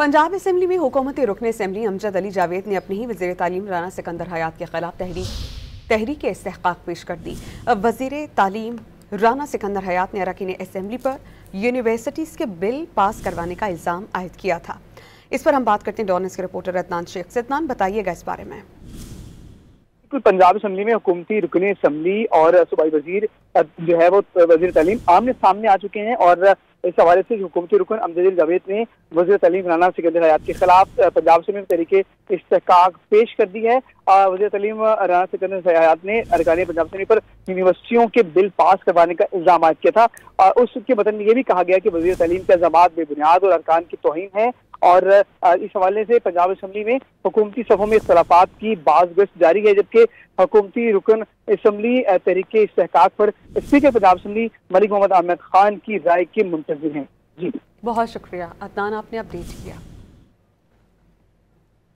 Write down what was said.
Punjab assembly में हुकूमती रुकन असम्बली अमजद अली जावेद ने अपने ही वज़ीर तालीम राना सिकंदर हयात के खिलाफ तहरीक इस्तेहकाक पेश कर दी। वज़ीर तालीम राना सिकंदर हयात ने अरकान असम्बली पर यूनिवर्सिटीज़ के बिल पास करवाने का इल्ज़ाम आयद किया था। इस पर हम बात करते हैं डॉन न्यूज़ के रिपोर्टर अदनान शेख। अदनान, बताइएगा इस बारे में। पंजाब असम्बली में हुकूमती रुकन असम्बली और सूबाई वजीर जो है वो वजीर तालीम आमने सामने आ चुके हैं और इस हवाले से हुकूमती रुकन अमजद अली जावेद ने वज़ीर तालीम राना सिकंदर हयात के खिलाफ पंजाब असम्बली में तहरीक इस्तेहकाक पेश कर दी है। वज़ीर तालीम राना सिकंदर हयात ने अरकान पंजाब असम्बली पर यूनिवर्सिटियों के बिल पास करवाने का इल्ज़ाम आयद किया था। उसके बदन में यह भी कहा गया कि वज़ीर तालीम के इल्ज़ामात बेबुनियाद और अरकान की तौहीन है और इस हवाले से पंजाब असम्बली में हुकूमती सफ़ों में इख्तलाफात की बाज़गश्त जारी है, जबकि हुकूमती रुकन असम्बली तहरीक इस्तेहकाक पर स्पीकर पंजाब असम्बली मलिक मोहम्मद अहमद खान की राय के मुंतज़िर हैं। जी, बहुत शुक्रिया अदनान, आपने अपडेट किया।